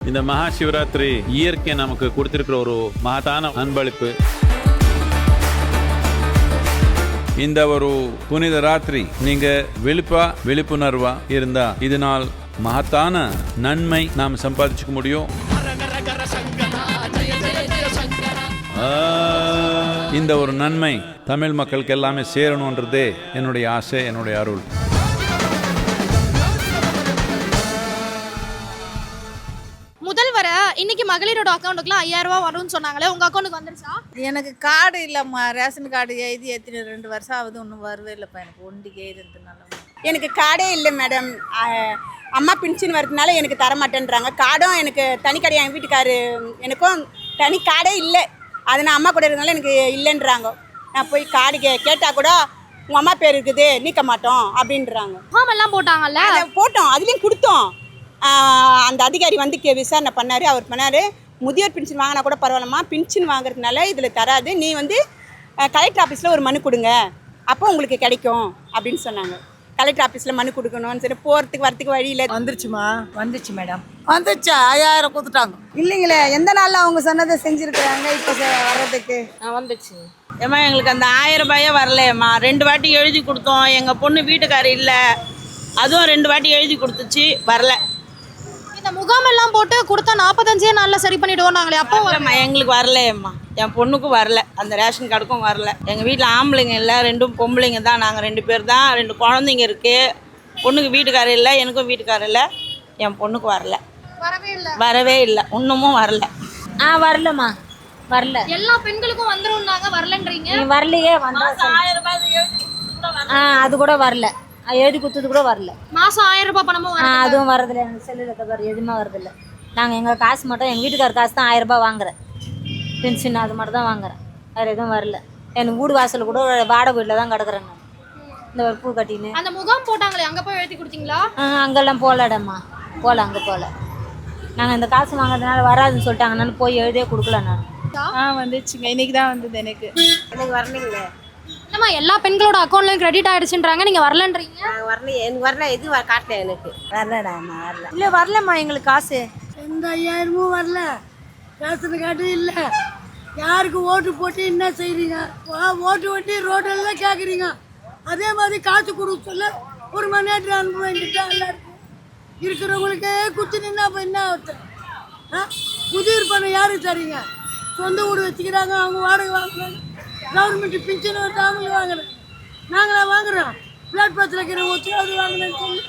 இந்த மகா சிவராத்திரி இயற்கை நமக்கு கொடுத்திருக்கிற ஒரு மகத்தான அன்பளிப்பு. இந்த ஒரு புனித ராத்திரி நீங்க விழிப்புணர்வா இருந்தா இதனால் மகத்தான நன்மை நாம் சம்பாதிச்சுக்க முடியும். இந்த ஒரு நன்மை தமிழ் மக்களுக்கு எல்லாமே சேரணுன்றதே என்னுடைய ஆசை, என்னுடைய அருள். முதல்வர இன்னைக்கு மகளிரோட அக்கௌண்ட்டுக்குலாம் 5000 ரூபாய் வரும்னு சொன்னாங்களே, உங்க அக்கௌண்ட்டுக்கு வந்துருச்சா? எனக்கு கார்டு இல்லைம்மா, ரேஷன் கார்டு எழுதி 2 வருஷம் ஆகுது, ஒன்றும் வரவே இல்லைப்பா. எனக்கு ஒண்டிக்கு எழுதுறதுனால எனக்கு கார்டே இல்லை மேடம். அம்மா பென்ஷன் வரதுனால எனக்கு தர மாட்டேன்றாங்க. கார்டும் எனக்கு தனி கடை, என் வீட்டுக்காரு எனக்கும் தனி கார்டே இல்லை. அது நான் அம்மா கூட இருக்கிறதுனால எனக்கு இல்லைன்றாங்க. நான் போய் கார்டு கேட்டால் கூட உங்கள் அம்மா பேர் இருக்குது, நீக்க மாட்டோம் அப்படின்றாங்க. ஃபார்ம் எல்லாம் போட்டாங்கல்ல, அதை போட்டோம், அதுலேயும் கொடுத்தோம். அந்த அதிகாரி வந்து விசாரணை பண்ணார். அவர் பண்ணார், முதியோர் பென்ஷன் வாங்கினா கூட பரவாயில்லம்மா, பென்ஷன் வாங்குறதுனால இதில் தராது, நீ வந்து கலெக்டர் ஆஃபீஸில் ஒரு மனு கொடுங்க, அப்போ உங்களுக்கு கிடைக்கும் அப்படின்னு சொன்னாங்க. கலெக்டர் ஆஃபீஸில் மனு கொடுக்கணும்னு சரி, போகிறதுக்கு வரத்துக்கு வழியில் வந்துருச்சுமா. வந்துச்சு மேடம். வந்துச்சா? 5000 கொடுத்துட்டாங்க. இல்லைங்களே, எந்த நாளில் அவங்க சொன்னதை செஞ்சுருக்குறாங்க இப்போ வர்றதுக்கு. வந்துச்சு. ஏம்மா எங்களுக்கு அந்த 1000 ரூபாயே வரலையம்மா. 2 வாட்டி எழுதி கொடுத்தோம். எங்கள் பொண்ணு வீட்டுக்காரர் இல்லை, அதுவும் 2 வாட்டி எழுதி கொடுத்துச்சு, வரல. இந்த முகாம் எல்லாம் போட்டு கொடுத்தா 45 நாள்ல சரி பண்ணிடுவோம் நாங்களே, அப்போ வரலம்மா, எங்களுக்கு வரலையம்மா. என் பொண்ணுக்கும் வரல, அந்த ரேஷன் கார்டுக்கும் வரல. எங்கள் வீட்டில் ஆம்பளைங்க இல்லை, 2 பொம்பளைங்க தான். நாங்கள் 2 பேர் தான். 2 குழந்தைங்க இருக்குது. பொண்ணுக்கு வீட்டுக்காரர் இல்லை, எனக்கும் வீட்டுக்காரர் இல்லை. என் பொண்ணுக்கு வரல, வரவே இல்லை, இன்னமும் வரல. வரலம்மா, வரல. எல்லா பெண்களுக்கும் வந்துரும்னாங்க, வரலன்றீங்க. வரலையே. வந்தா 1000 ரூபாய் எழுதி கொடுத்தது கூட வரல. அது கூட வரல, எழுதி கொடுத்தது கூட வரல. மாசம் 1000 ரூபாய் பணமும் அதுவும் வரதில்லை. எனக்கு செல்லில் பாரு, எதுவுமே வரதில்லை. நாங்கள் எங்கள் காசு மட்டும், எங்கள் வீட்டுக்கார காசு தான் 1000 ரூபாய் வாங்குறேன். பென்ஷன் அது மட்டும் தான் வாங்குறேன், வேறு எதுவும் வரல. எனக்கு வீடு வாசல் கூட வாடகை வீட்டில் தான் கிடக்குறேன் நான். இந்த ஒரு பூ கட்டின்னு அந்த முகாம் போட்டாங்களே, அங்கே போய் எழுதி கொடுத்தீங்களா? அங்கெல்லாம் போகலடம்மா, போகல, அங்கே போகல. நாங்கள் இந்த காசு வாங்குறதுனால வராதுன்னு சொல்லிட்டாங்கனால போய் எழுதியே கொடுக்கல நான். வந்துச்சுங்க, இன்னைக்கு தான் வந்தது எனக்கு. எனக்கு வரலைங்களே. இல்லம்மா, எல்லா பெண்களோட அக்கௌண்ட்லயும் கிரெடிட் ஆயிடுச்சுன்றாங்க, நீங்க வரலன்றீங்க. வரல, எனக்கு வரல, எதுவும் காட்டல, எனக்கு வரலடாம்மா, வரல. இல்லை, வரலம்மா எங்களுக்கு காசு. எந்த 5000மும் வரல, ரேஷன் கார்டு இல்லை. யாருக்கு ஓட்டு போட்டு என்ன செய்கிறீங்க? ஓட்டு ஓட்டி ரோடெல்லாம் கேட்குறீங்க. அதே மாதிரி காசு கொடுக்க சொல்ல ஒரு மணி நேரத்தில் அனுப்ப வேண்டிட்டா எல்லாருக்கும் இருக்கிறவங்களுக்கே குத்தி நின்னா அப்போ என்ன அர்த்தம்? முதியோர் பணம் யாருக்கு தரீங்க? சொந்த வீடு வச்சுக்கிறாங்க, அவங்க வாடகை வாங்குறாங்க. கவர்மெண்ட் பென்ஷன் வருது, அவங்களும் வாங்குறேன், நாங்களே வாங்குறோம். பிளாட்பாத்தில் இருக்கிற வச்சு அது வாங்கினேன்னு சொல்லி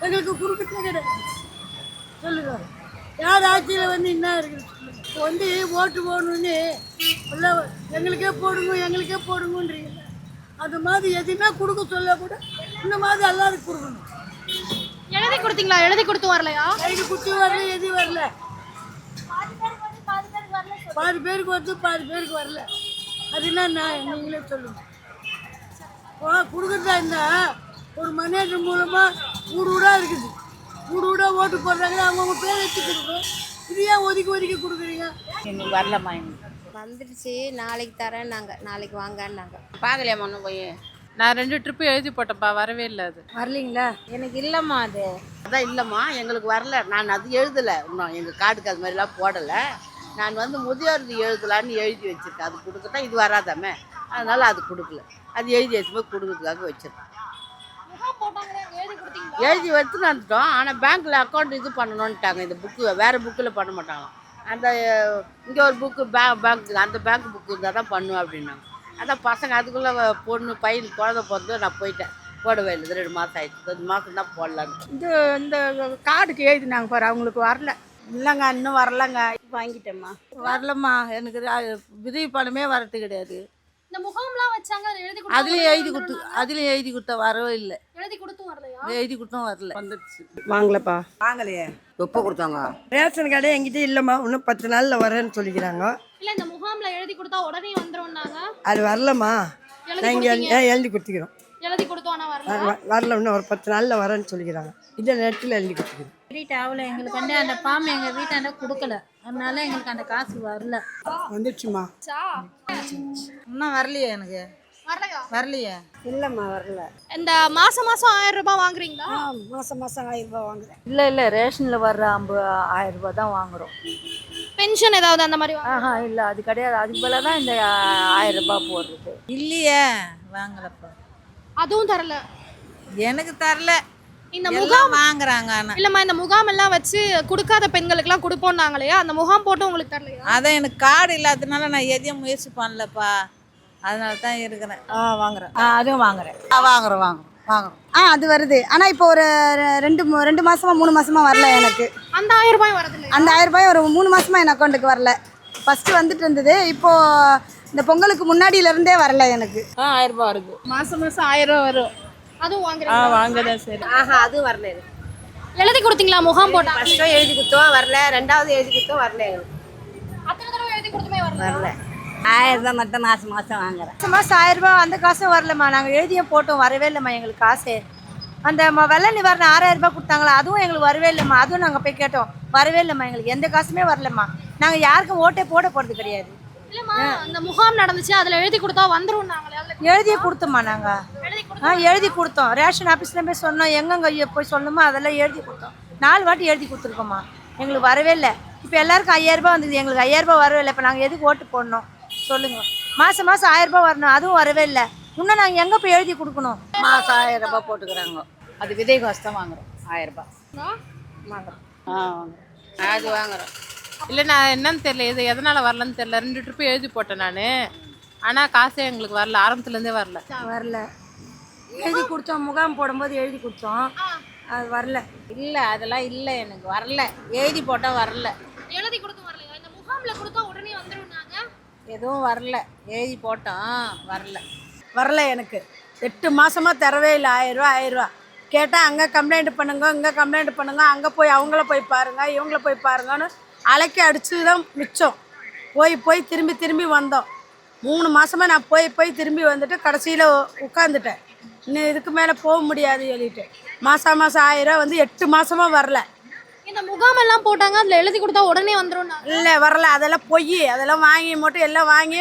எங்களுக்கு குறிப்பிட்டே கிடையாது. சொல்லுங்க, யார் ஆட்சியில் வந்து என்ன இருக்குது? இப்போ வந்து ஓட்டு போடணுன்னு எல்லாம் எங்களுக்கே போடுங்கன்றீங்க. அந்த மாதிரி எதுவுமே கொடுக்க சொல்ல கூட இந்த மாதிரி எல்லாருக்கும் கொடுக்கணும். எழுதி கொடுத்தீங்களா? எழுதி கொடுத்து வரலையா? கைது குத்தி வரல, எதுவும் வரல. பாதி பேருக்கு வந்து பாதி பேருக்கு வரல. அது என்ன நீங்களே சொல்லுங்க. கொடுக்குறதா இருந்தால் ஒரு மனேஜர் மூலமாக வீடு வீடாக இருக்குது, வீடு வீடாக ஓட்டு போடுறாங்க, அவங்கவுங்க பேர் வச்சு கொடுக்குறோம். இது ஏன் ஒதுக்கி கொடுக்குறீங்க? எங்களுக்கு வரலம்மா. எங்களுக்கு வந்துடுச்சு, நாளைக்கு தரேன், நாளைக்கு வாங்கன்னாங்க. பார்க்கலையாம்மா ஒன்றும் போய். நான் 2 ட்ரிப்பு எழுதி போட்டேன்ப்பா, வரவே இல்லை. அது வரலீங்களா? எனக்கு இல்லைம்மா, அது அதான் இல்லைம்மா, எங்களுக்கு வரல. நான் அது எழுதலை இன்னும், எங்கள் கார்டுக்கு அது மாதிரிலாம் போடலை. நான் வந்து முதியோர் எழுதலான்னு எழுதி வச்சுருக்கேன். அது கொடுக்கட்டா இது வராதாமே, அதனால் அது கொடுக்கல. அது எழுதி வச்சும்போது கொடுக்கறதுக்காக வச்சுருக்கேன். எழுதி எடுத்துன்னு வந்துட்டோம். ஆனால் பேங்க்கில் அக்கௌண்ட் இது பண்ணணுன்ட்டாங்க. இந்த புக்கு வேறு புக்கில் பண்ண மாட்டாங்களாம். அந்த இங்கே ஒரு புக்கு பேங்க், அந்த பேங்க் புக்கு இருந்தால் தான் பண்ணுவேன் அப்படின்னாங்க. அதான் பசங்க அதுக்குள்ளே பொண்ணு பையன் குழந்தை பிறந்து நான் போயிட்டேன், போடவே இல்லை. 2 மாதம் ஆயிடுச்சு, 2 மாதம் தான் போடலான்னு. இந்த கார்டுக்கு எழுதினாங்க பாரு, அவங்களுக்கு வரல. இல்லைங்க, இன்னும் வரலங்க. வாங்கிட்டேம்மா. வரலம்மா, எனக்கு உதவி பணமே வரது கிடையாது. இந்த முகாம்லாம் வச்சாங்க, அதை எழுதி கொடுத்து அதுலேயும் எழுதி கொடுத்தா வரவே இல்லை. எழுதி கொடுத்தும் வரலையா? எழுதி கொடுத்தும் வரல. வந்துடுச்சு. வாங்கலப்பா. வாங்கலையே. எப்போ கொடுத்தாங்க? ரேஷன் கார்டே என்கிட்ட இல்லைம்மா, இன்னும் 10 நாளில் வரேன்னு சொல்லிக்கிறாங்க. இல்ல, இந்த முகாம்ல எழுதி கொடுத்தா உடனே வந்துரும்னாங்க. அது வரலம்மா, நான் இங்கே எழுதி கொடுத்துக்கிறோம். எழுதி கொடுத்தோம், ஆனா வரல. வரல, இன்னும் ஒரு 10 நாளில் வரேன்னு சொல்லிக்கிறாங்க. இந்த நேரத்தில் எழுதி கொடுத்துக்கிறோம். கிரெடிட் ஆகல எங்களுக்கு. அந்த ஃபார்ம் எங்கள் வீட்டாண்ட கொடுக்கல, அதனால எங்களுக்கு அந்த காசு வரல. வந்துடுச்சுமா. இன்னும் வரலையே எனக்கு. வரலையா? வரலையே. இல்லைம்மா வரல. இந்த மாசம் மாசம் 1000 ரூபாய் வாங்குறீங்களா? மாதம் மாதம் 1000 ரூபாய் வாங்குறேன். இல்லை ரேஷனில் வர்ற 1000 ரூபாய் தான் வாங்குறோம். பென்ஷன் ஏதாவது அந்த மாதிரி ஆஹா இல்லை அது கிடையாது. அதுக்கு மேலே தான் இந்த 1000 ரூபாய் போடுறது. இல்லையே, வாங்கலப்பா. அதுவும் தரல. எனக்கு தரல. இந்த முகாம் வாங்குறாங்க. ஆனா இல்லம்மா, இந்த முகாம் எல்லாம் வச்சு கொடுக்காத பெண்களுக்குலாம் கொடுப்போம்னாங்களே, அந்த முகாம் போட்டு உங்களுக்கு தரலையா? அதான் எனக்கு கார்டு இல்லாததுனால நான் எதையும் முயற்சி பண்ணலப்பா. அதனால தான் இருக்கிறேன். வாங்குறேன். அதுவும் வாங்குறேன். வாங்குறோம். அது வருது. ஆனால் இப்போ ஒரு 2 மாசமா 3 மாசமா வரல எனக்கு. அந்த 1000 ரூபாய் வரதில்லை. அந்த 1000 ரூபாய் ஒரு 3 மாசமா என் அக்கௌண்ட்டுக்கு வரல. ஃபர்ஸ்ட் வந்துட்டு இருந்தது. இப்போ இந்த பொங்கலுக்கு முன்னாடியிலேருந்தே வரல எனக்கு. 1000 ரூபாய் வருது. மாசம் 1000 ரூபா வரும். அதுவும் வாங்குறீங்களா? வாங்குறேன். சரி. அது வரல. எழுதி கொடுத்தீங்களா முகாம் போட்டா? ஃபஸ்ட்டும் எழுதி கொடுத்தோம் வரல, 2வது எழுதி கொடுத்தோம் வரல. அத்தனை தடவை எழுதி கொடுத்துமே வரல. 1000 ரூபாய் மட்டும் மாதம் வாங்குறேன். மாதம் 1000 ரூபாய் அந்த காசும் வரலம்மா. நாங்கள் எழுதியே போட்டோம், வரவே இல்லைம்மா எங்களுக்கு காசு. அந்த வெள்ள நிவாரணம் 6000 ரூபாய் கொடுத்தாங்களா, அதுவும் எங்களுக்கு வரவே இல்லைம்மா. அதுவும் நாங்கள் போய் கேட்டோம், வரவே இல்லைம்மா. எங்களுக்கு எந்த காசுமே வரலம்மா. நாங்கள் யாருக்கும் ஓட்டே போட போகிறது கிடையாது. இல்லம்மா, அந்த முகாம் நடந்துச்சு, அதுல எழுதி கொடுத்தா வந்துரும் நாங்களே. அதுல எழுதியே கொடுத்தோம்மா நாங்கள். எழுதி கொடுத்தா எழுதி கொடுத்தோம். ரேஷன் ஆஃபீஸில் போய் சொன்னோம், எங்கெங்க போய் சொல்லணுமோ அதெல்லாம் எழுதி கொடுத்தோம். 4 வாட்டி எழுதி கொடுத்துருக்கோம்மா. எங்களுக்கு வரவே இல்லை. இப்போ எல்லாருக்கும் 5000 ரூபாய் வந்தது, எங்களுக்கு 5000 ரூபாய் வரவே இல்லை. இப்போ நாங்கள் எதுக்கு ஓட்டு போடணும் சொல்லுங்க? மாதம் 1000 ரூபாய் வரணும், அதுவும் வரவே இல்லை. இன்னும் நாங்கள் எங்கே போய் எழுதி கொடுக்கணும்? மாதம் 1000 ரூபாய் போட்டுக்கிறாங்க. அது விதை காசு தான் வாங்குறோம். 1000 ரூபாய் வாங்குறோம். வாங்குறோம். அது வாங்குறோம். இல்லை, நான் என்னன்னு தெரியல, இது எதனால் வரலன்னு தெரியல. 2 ட்ரிப்பு எழுதி போட்டேன் நான். ஆனால் காசே எங்களுக்கு வரல, ஆரம்பத்துலேருந்தே வரல. எழுதி கொடுத்தோம், முகாம் போடும்போது எழுதி கொடுத்தோம், அது வரல. இல்லை, அதெல்லாம் இல்லை, எனக்கு வரல. எழுதி போட்டால் வரல. எழுதி கொடுத்து வரலையா? இந்த முகாம்ல கொடுத்தா உடனே வந்துருந்தாங்க. எதுவும் வரல. எழுதி போட்டோம், வரல எனக்கு 8 மாசமா தரவே இல்லை. 1000 ரூபா கேட்டால் அங்கே கம்ப்ளைண்ட் பண்ணுங்க, இங்கே கம்ப்ளைண்ட் பண்ணுங்க, அங்கே போய் அவங்கள போய் பாருங்க, இவங்கள போய் பாருங்கன்னு அலைக்கி அடிச்சு தான் மிச்சம். போய் திரும்பி வந்தோம். 3 மாசமா நான் போய் திரும்பி வந்துட்டு கடைசியில் உட்காந்துட்டேன். இன்னும் இதுக்கு மேலே போக முடியாது சொல்லிட்டு மாதம் 1000 ரூபா வந்து 8 மாசமா வரல. இந்த முகாம் எல்லாம் போட்டாங்க, அதுல எழுதி கொடுத்தா உடனே வந்துரும். இல்லை வரல, அதெல்லாம் பொய். அதெல்லாம் வாங்கி மட்டும் எல்லாம் வாங்கி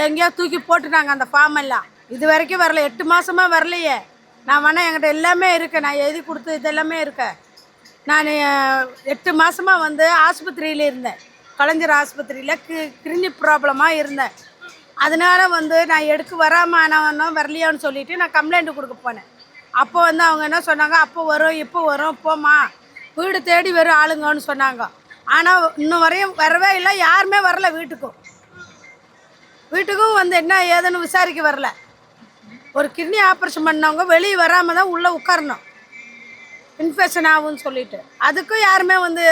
எங்கேயோ தூக்கி போட்டுட்டாங்க அந்த ஃபார்ம் எல்லாம். இது வரைக்கும் வரல. 8 மாசமா வரலையே. நான் வேணா என்கிட்ட எல்லாமே இருக்கு, நான் எழுதி கொடுத்து இதெல்லாமே இருக்கு. நான் 8 மாசமா வந்து ஆஸ்பத்திரியில் இருந்தேன். கலைஞர் ஆஸ்பத்திரியில் கிட்னி ப்ராப்ளமாக இருந்தேன். அதனால வந்து நான் எடுக்க வராமல் நான் வரலையோன்னு சொல்லிட்டு நான் கம்ப்ளைண்ட் கொடுக்க போனேன். அப்போ வந்து அவங்க என்ன சொன்னாங்க, அப்போ வரும் இப்போ வரும், போமா வீடு தேடி வரும் ஆளுங்கன்னு சொன்னாங்க. ஆனால் இன்னும் வரையும் வரவே இல்லை. யாருமே வரல வீட்டுக்கும் வந்து என்ன ஏதுன்னு விசாரிக்க வரல. ஒரு கிட்னி ஆப்ரேஷன் பண்ணவங்க வெளியே வராமல் தான் உள்ளே உட்காரணும், இன்ஃபெக்ஷன் ஆகும்னு சொல்லிட்டு. அதுக்கும் யாருமே வந்து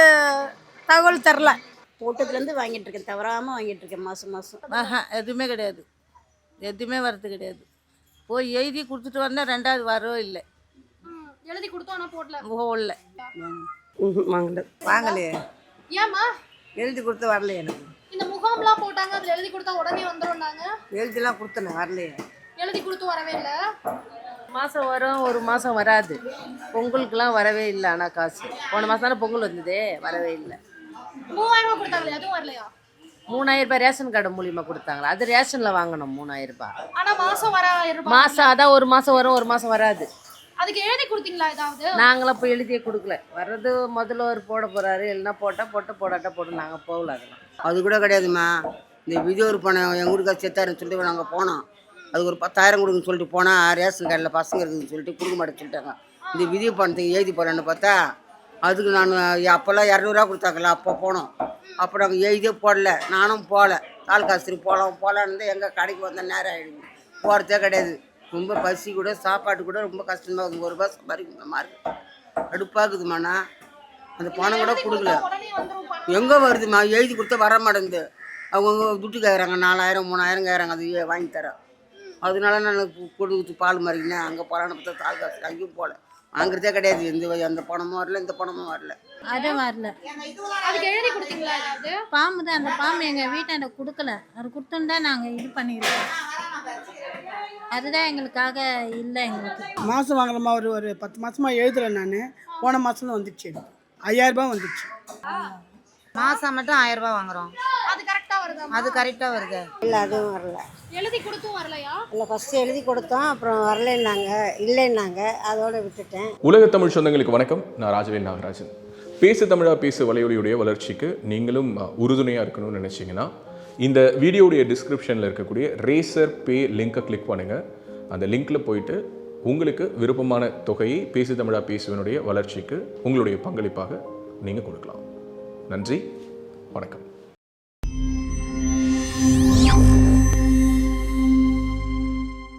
தகவல் தரல. கூட்டத்துலேருந்து வாங்கிட்டு இருக்கேன், தவறாமல் வாங்கிட்டு இருக்கேன் மாதம். எதுவுமே கிடையாது. எதுவுமே வர்றது கிடையாது. போய் எழுதி கொடுத்துட்டு வந்தால் 2வது வரவே இல்லை. எழுதி கொடுத்தோம், ஆனா போடல. போடல. வாங்கலையே. ஏமா எழுதி கொடுத்து வரலையே. எனக்கு இந்த முகாம்லாம் போட்டாங்க, அதுல எழுதி கொடுத்தா உடனே வந்துரும்னாங்க. எழுதிலாம் கொடுத்தேன், வரலையே. எழுதி கொடுத்து வரவே இல்ல. மாதம் வரும், ஒரு மாதம் வராது. பொங்கலுக்குலாம் வரவே இல்லை. ஆனால் காசு போன மாதம் தானே பொங்கல் வந்ததே, வரவே இல்லை. 3000 ரூபாய் கொடுத்தாங்களே, அதுவும் வரலையா? 3000 ரூபாய் ரேஷன் கார்டு மூலியமா கொடுத்தாங்களா? அது ரேஷனில் வாங்கணும் 3000 ரூபாய். ஆனா மாசம் வர 1000 ரூபாய். மாதம் அதான் ஒரு மாதம் வரும், ஒரு மாதம் வராது. அதுக்கு எழுதி கொடுத்தீங்களா ஏதாவது? நாங்களாம் போய் எழுதியே கொடுக்கல. வர்றது முதல்ல ஒரு போட போகிறாரு, இல்லைன்னா போடாட்டா போட்டு நாங்கள் போகல. அதெல்லாம் அது கூட கிடையாதும்மா. இந்த விஜய் பணம் எங்கள் வீட்டுக்கார செத்தாருன்னு சொல்லிட்டு நாங்கள் போனோம். அதுக்கு ஒரு 10,000 கொடுக்குன்னு சொல்லிட்டு போனால் ரேஷன் கார்டில் பசங்க இருக்குதுன்னு சொல்லிட்டு கொடுக்க மாட்டேன்னு சொல்லிட்டாங்க. இந்த விஜய் பணத்துக்கு எழுதி போகிறேன்னு பார்த்தா அதுக்கு நான் அப்போல்லாம் 200 ரூபா கொடுத்தாங்களா, அப்போ போனோம். அப்போ நாங்கள் எழுதியே போடல. நானும் போகல. தாலுக்காஸ்திரி போகலான்னு எங்கே கடைக்கு வந்த நேரம் ஆகிடுது. போகிறதே கிடையாது. ரொம்ப பசி கூட சாப்பாட்டு கூட ரொம்ப கஷ்டமாக இருக்குது. 1 ரூபா சம்பாதிக்கிற மாதிரி அடுப்பாக்குதுமாண்ணா. அந்த பணம் கூட கொடுக்கல. எங்கே வருதுமா? எழுதி கொடுத்தா வர மாட்டேங்குது. அவங்கவுங்க துட்டு கேட்குறாங்க, 4000 3000 கேட்குறாங்க. அது வாங்கி தரேன். அதனால நான் கொடுத்து பால் மாறிக்கினேன். அங்கே போகலான்னு பார்த்தா தாலுக்காஸ்திரி அங்கேயும் போகல. வாங்குறதே கிடையாது. அந்த பணமும் வரல, இந்த பணமும் வரல. அதுவும் வரல. அதுக்கு எழுதி கொடுத்தீங்களா ஏதாவது? பாம்பு தான், அந்த பாம்பு எங்கள் வீட்டாண்ட கொடுக்கல. அது கொடுத்துருந்தா நாங்கள் இது பண்ணியிருக்கோம். அதுதான் எங்களுக்காக இல்லை. எங்களுக்கு மாதம் வாங்குறமா ஒரு 10 மாசமா எழுதுறேன் நான். போன மாதம் தான் வந்துடுச்சு. 5000 ரூபாய் வந்துடுச்சு. மாதம் மட்டும் 1000 ரூபாய் வாங்குறோம். அது கரெக்டா வருதா? அது கரெக்டாக வருது. இல்லை அதுவும் வரல. எழுதி கொடுத்தும் வரலையா? இல்லை ஃபஸ்ட்டு எழுதி கொடுத்தோம், அப்புறம் வரலைன்னாங்க, இல்லைன்னாங்க, அதோட விட்டுட்டேன். உலக தமிழ் சொந்தங்களுக்கு வணக்கம். நான் ராஜவேல் நாகராஜன். பேசு தமிழா பேசு வலையொலியுடைய வளர்ச்சிக்கு நீங்களும் உறுதுணையாக இருக்கணும்னு நினச்சிங்கன்னா இந்த வீடியோடைய டிஸ்கிரிப்ஷனில் இருக்கக்கூடிய ரேசர் பே லிங்கை கிளிக் பண்ணுங்கள். அந்த லிங்க்கில் போயிட்டு உங்களுக்கு விருப்பமான தொகையை பேசு தமிழா பேசுவனுடைய வளர்ச்சிக்கு உங்களுடைய பங்களிப்பாக நீங்கள் கொடுக்கலாம். நன்றி, வணக்கம்.